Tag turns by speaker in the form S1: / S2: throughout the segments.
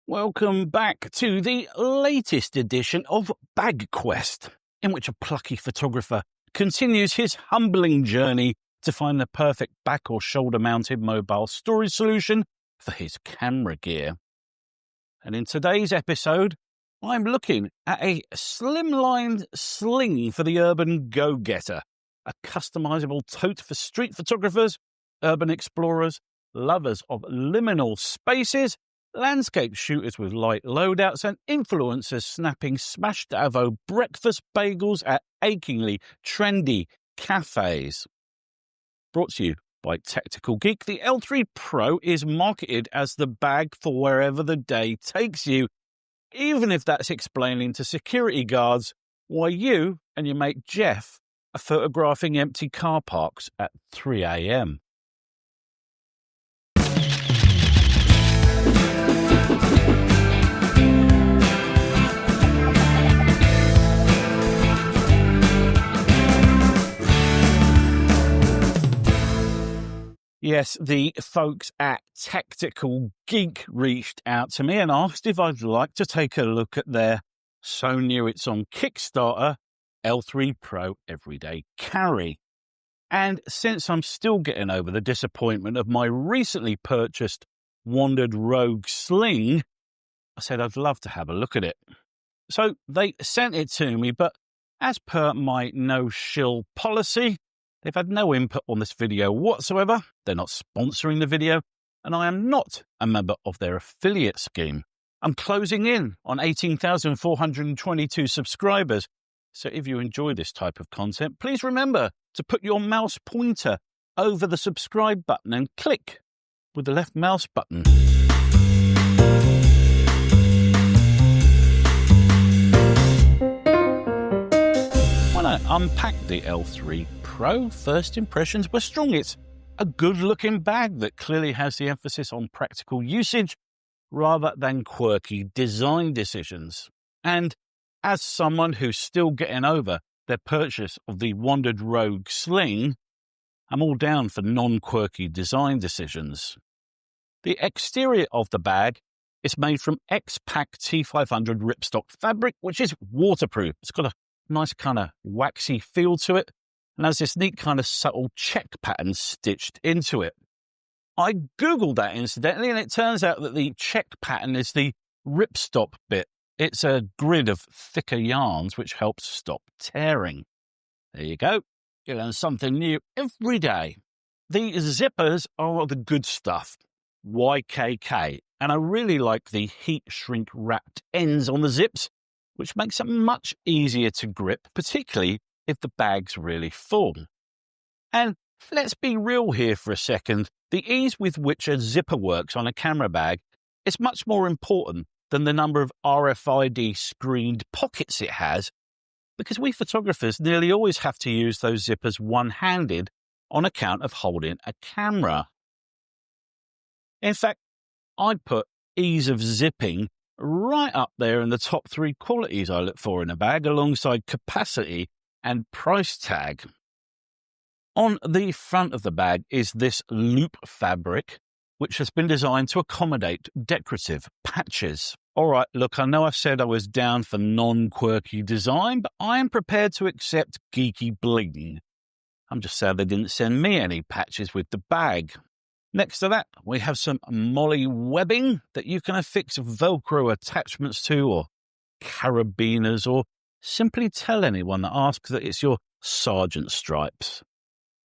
S1: Welcome back to the latest edition of Bag Quest, in which a plucky photographer continues his humbling journey to find the perfect back or shoulder mounted mobile storage solution for his camera gear. And in today's episode, I'm looking at a slimline Sling for the urban go-getter, a customizable tote for street photographers, urban explorers, lovers of liminal spaces, landscape shooters with light loadouts, and influencers snapping smashed avo breakfast bagels at achingly trendy cafes. Brought to you by Tactical Geek, the L3 Pro is marketed as the bag for wherever the day takes you, even if that's explaining to security guards why you and your mate Jeff are photographing empty car parks at 3 a.m. Yes, the folks at Tactical Geek reached out to me and asked if I'd like to take a look at their so new it's on Kickstarter L3 Pro Everyday Carry. And since I'm still getting over the disappointment of my recently purchased Wandrd Rogue Sling, I said I'd love to have a look at it. So they sent it to me, but as per my no-shill policy, they've had no input on this video whatsoever. They're not sponsoring the video, and I am not a member of their affiliate scheme. I'm closing in on 18,422 subscribers. So if you enjoy this type of content, please remember to put your mouse pointer over the subscribe button and click with the left mouse button. When I unpacked the L3 Pro, first impressions were strong. It's a good-looking bag that clearly has the emphasis on practical usage rather than quirky design decisions. And as someone who's still getting over their purchase of the Wandrd Rogue Sling, I'm all down for non-quirky design decisions. The exterior of the bag is made from X-Pac T500 ripstop fabric, which is waterproof. It's got a nice kind of waxy feel to it, and has this neat kind of subtle check pattern stitched into it. I Googled that incidentally, and it turns out that the check pattern is the ripstop bit. It's a grid of thicker yarns which helps stop tearing. There you go. You learn something new every day. The zippers are the good stuff. YKK. And I really like the heat shrink wrapped ends on the zips, which makes it much easier to grip, particularly if the bag's really full. And let's be real here for a second. The ease with which a zipper works on a camera bag is much more important than the number of RFID screened pockets it has, because we photographers nearly always have to use those zippers one-handed on account of holding a camera. In fact, I'd put ease of zipping right up there in the top 3 qualities I look for in a bag, alongside capacity and price tag. On the front of the bag is this loop fabric, which has been designed to accommodate decorative patches. All right, look, I know I said I was down for non-quirky design, but I am prepared to accept geeky bling. I'm just sad they didn't send me any patches with the bag. Next to that, we have some molly webbing that you can affix Velcro attachments to, or carabiners, or simply tell anyone that asks that it's your sergeant stripes.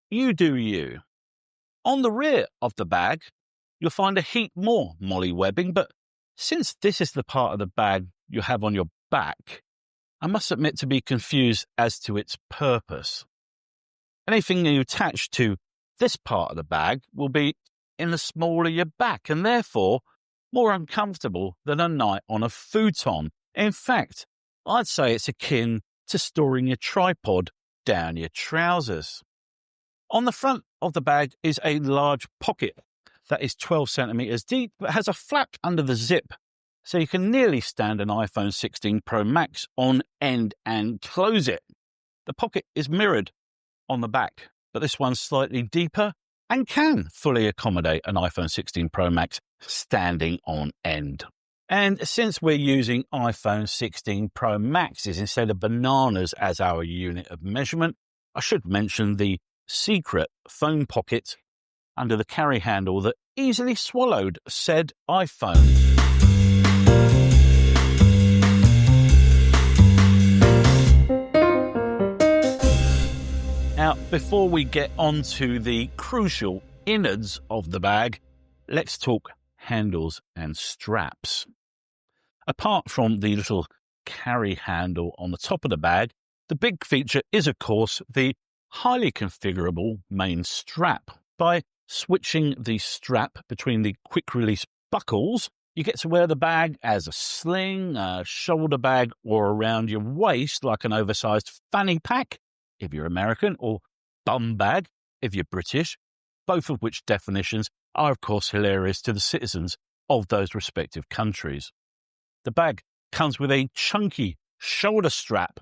S1: You do you. On the rear of the bag, you'll find a heap more molly webbing, but since this is the part of the bag you have on your back, I must admit to be confused as to its purpose. Anything you attach to this part of the bag will be in the small of your back, and therefore more uncomfortable than a night on a futon. In fact, I'd say it's akin to storing your tripod down your trousers. On the front of the bag is a large pocket that is 12 centimeters deep, but has a flap under the zip, so you can nearly stand an iPhone 16 Pro Max on end and close it. The pocket is mirrored on the back, but this one's slightly deeper and can fully accommodate an iPhone 16 Pro Max standing on end. And since we're using iPhone 16 Pro Maxes instead of bananas as our unit of measurement, I should mention the secret phone pocket under the carry handle that easily swallowed said iPhone. Now, before we get on to the crucial innards of the bag, let's talk handles and straps. Apart from the little carry handle on the top of the bag, the big feature is, of course, the highly configurable main strap. By switching the strap between the quick-release buckles, you get to wear the bag as a sling, a shoulder bag, or around your waist like an oversized fanny pack, if you're American, or bum bag, if you're British, both of which definitions are, of course, hilarious to the citizens of those respective countries. The bag comes with a chunky shoulder strap,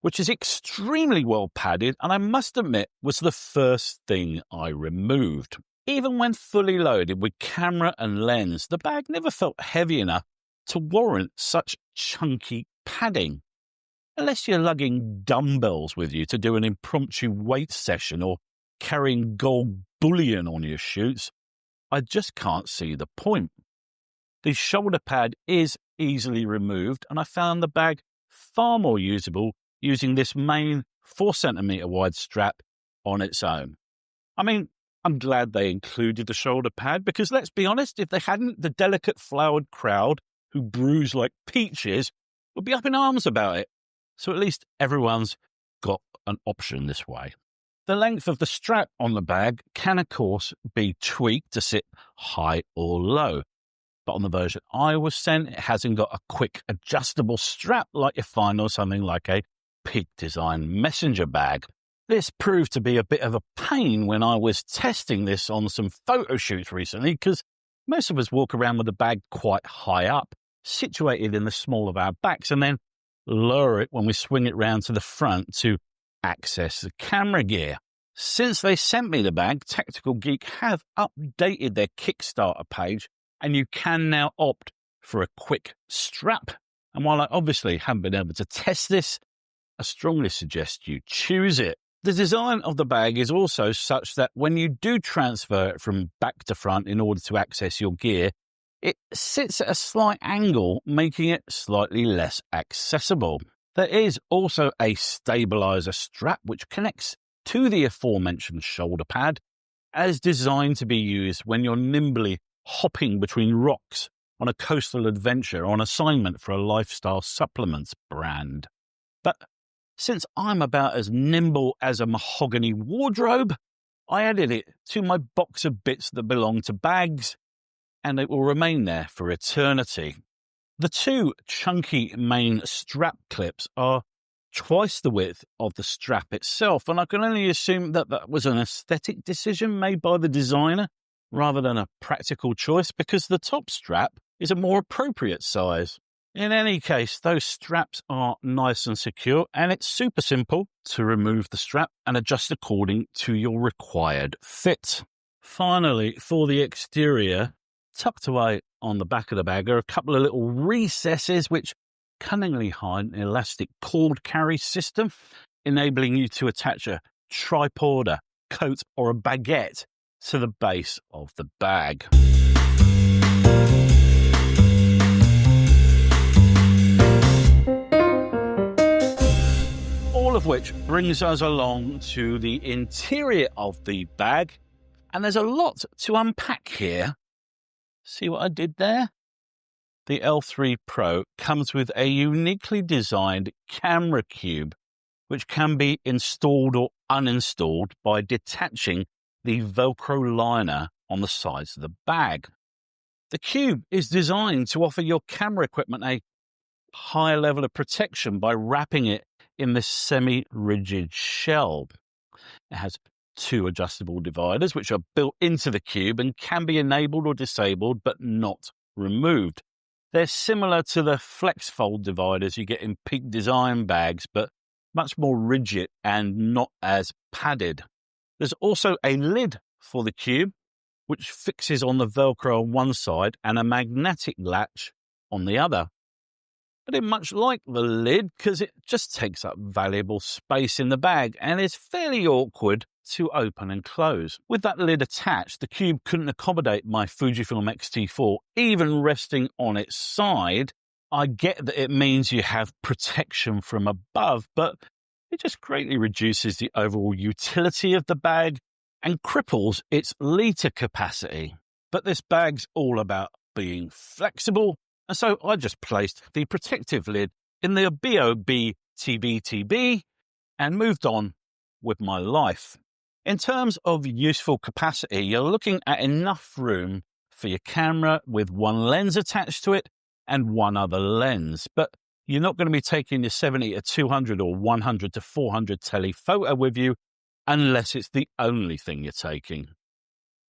S1: which is extremely well padded, and I must admit was the first thing I removed. Even when fully loaded with camera and lens, the bag never felt heavy enough to warrant such chunky padding. Unless you're lugging dumbbells with you to do an impromptu weight session or carrying gold bullion on your shoots, I just can't see the point. The shoulder pad is easily removed, and I found the bag far more usable using this main 4cm wide strap on its own. I mean, I'm glad they included the shoulder pad because, let's be honest, if they hadn't, the delicate flowered crowd who bruise like peaches would be up in arms about it. So at least everyone's got an option this way. The length of the strap on the bag can, of course, be tweaked to sit high or low. But on the version I was sent, it hasn't got a quick adjustable strap like you find on something like a Peak Design messenger bag. This proved to be a bit of a pain when I was testing this on some photo shoots recently, because most of us walk around with the bag quite high up, situated in the small of our backs, and then lower it when we swing it round to the front to access the camera gear. Since they sent me the bag, Tactical Geek have updated their Kickstarter page, and you can now opt for a quick strap. And while I obviously haven't been able to test this, I strongly suggest you choose it. The design of the bag is also such that when you do transfer it from back to front in order to access your gear, it sits at a slight angle, making it slightly less accessible. There is also a stabilizer strap which connects to the aforementioned shoulder pad, as designed to be used when you're nimbly hopping between rocks on a coastal adventure or on assignment for a lifestyle supplements brand. But since I'm about as nimble as a mahogany wardrobe, I added it to my box of bits that belong to bags, and it will remain there for eternity. The two chunky main strap clips are twice the width of the strap itself, and I can only assume that that was an aesthetic decision made by the designer rather than a practical choice, because the top strap is a more appropriate size. In any case, those straps are nice and secure, and it's super simple to remove the strap and adjust according to your required fit. Finally, for the exterior, tucked away on the back of the bag are a couple of little recesses which cunningly hide an elastic cord carry system, enabling you to attach a tripod, a coat, or a baguette to the base of the bag. All of which brings us along to the interior of the bag, and there's a lot to unpack here. See what I did there? The L3 Pro comes with a uniquely designed camera cube, which can be installed or uninstalled by detaching the Velcro liner on the sides of the bag. The cube is designed to offer your camera equipment a higher level of protection by wrapping it in this semi-rigid shell. It has two adjustable dividers which are built into the cube and can be enabled or disabled but not removed. They're similar to the flex fold dividers you get in Peak Design bags, but much more rigid and not as padded. There's also a lid for the cube which fixes on the Velcro on one side and a magnetic latch on the other. I didn't much like the lid because it just takes up valuable space in the bag and is fairly awkward to open and close. With that lid attached, the cube couldn't accommodate my Fujifilm X-T4 even resting on its side. I get that it means you have protection from above, but it just greatly reduces the overall utility of the bag and cripples its litre capacity. But this bag's all about being flexible, and so I just placed the protective lid in the BOB TBTB and moved on with my life. In terms of useful capacity, you're looking at enough room for your camera with one lens attached to it and one other lens, but you're not going to be taking your 70 to 200 or 100 to 400 telephoto with you unless it's the only thing you're taking.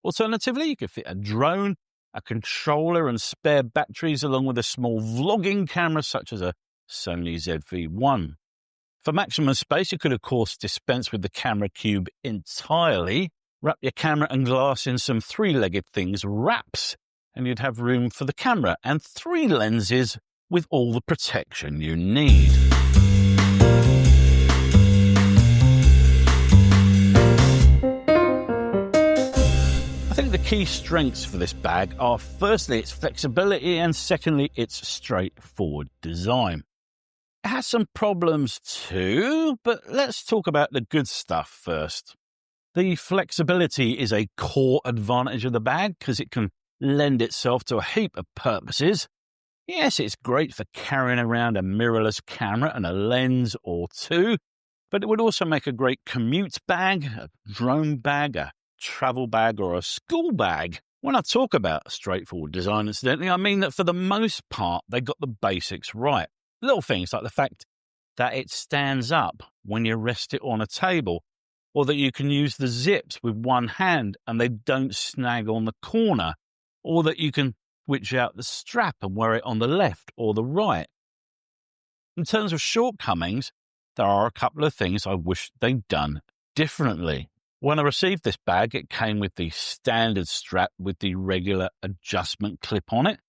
S1: Alternatively, you could fit a drone, a controller and spare batteries along with a small vlogging camera such as a Sony ZV-1. For maximum space, you could of course dispense with the camera cube entirely, wrap your camera and glass in some three-legged things, wraps, and you'd have room for the camera and 3 lenses with all the protection you need. I think the key strengths for this bag are firstly its flexibility and secondly its straightforward design. It has some problems too, but let's talk about the good stuff first. The flexibility is a core advantage of the bag because it can lend itself to a heap of purposes. Yes, it's great for carrying around a mirrorless camera and a lens or two, but it would also make a great commute bag, a drone bag, a travel bag, or a school bag. When I talk about straightforward design, incidentally, I mean that for the most part, they got the basics right. Little things like the fact that it stands up when you rest it on a table, or that you can use the zips with one hand and they don't snag on the corner, or that you can switch out the strap and wear it on the left or the right. In terms of shortcomings, there are a couple of things I wish they'd done differently. When I received this bag, it came with the standard strap with the regular adjustment clip on it.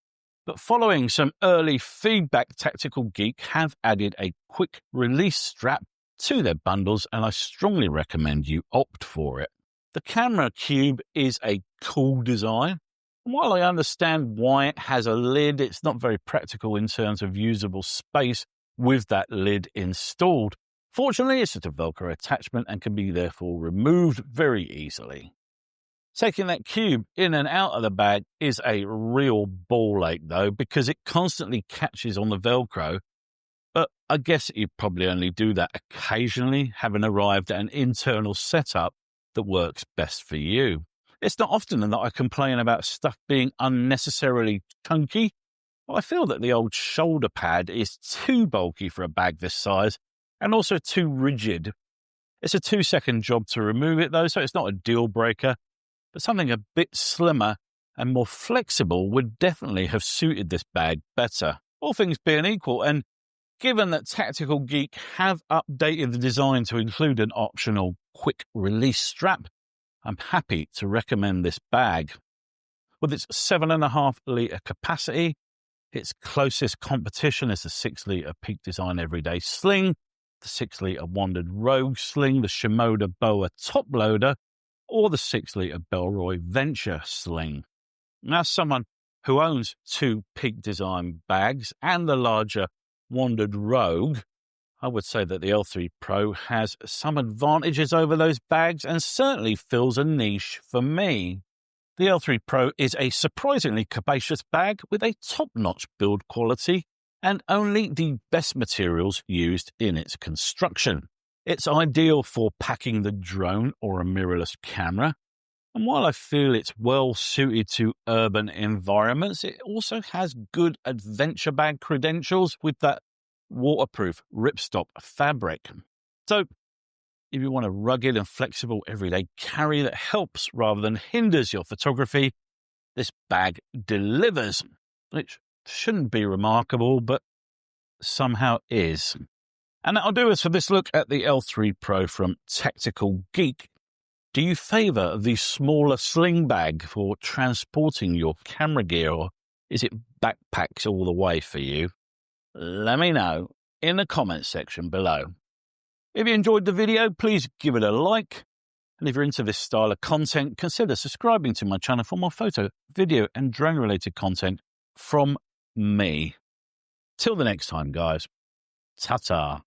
S1: But following some early feedback, Tactical Geek have added a quick release strap to their bundles, and I strongly recommend you opt for it. The camera cube is a cool design. While I understand why it has a lid, it's not very practical in terms of usable space with that lid installed. Fortunately, it's just a Velcro attachment and can be therefore removed very easily. Taking that cube in and out of the bag is a real ball ache though, because it constantly catches on the Velcro. But I guess you probably only do that occasionally, having arrived at an internal setup that works best for you. It's not often that I complain about stuff being unnecessarily chunky. I feel that the old shoulder pad is too bulky for a bag this size and also too rigid. It's a 2-second job to remove it though, so it's not a deal breaker, but something a bit slimmer and more flexible would definitely have suited this bag better. All things being equal, and given that Tactical Geek have updated the design to include an optional quick release strap, I'm happy to recommend this bag. With its 7.5 litre capacity, its closest competition is the 6 litre Peak Design Everyday Sling, the 6 litre Wandrd Rogue Sling, the Shimoda Boa Top Loader, or the 6 litre Bellroy Venture Sling. Now, as someone who owns 2 Peak Design bags and the larger Wandrd Rogue, I would say that the L3 Pro has some advantages over those bags and certainly fills a niche for me. The L3 Pro is a surprisingly capacious bag with a top-notch build quality and only the best materials used in its construction. It's ideal for packing the drone or a mirrorless camera, and while I feel it's well suited to urban environments, it also has good adventure bag credentials with that waterproof ripstop fabric. So, if you want a rugged and flexible everyday carry that helps rather than hinders your photography, this bag delivers, which shouldn't be remarkable, but somehow is. And that'll do us for this look at the L3 Pro from Tactical Geek. Do you favour the smaller sling bag for transporting your camera gear, or Is it backpacks all the way for you? Let me know in the comments section below. If you enjoyed the video, please give it a like. And if you're into this style of content, consider subscribing to my channel for more photo, video, and drone-related content from me. Till the next time, guys. Ta-ta.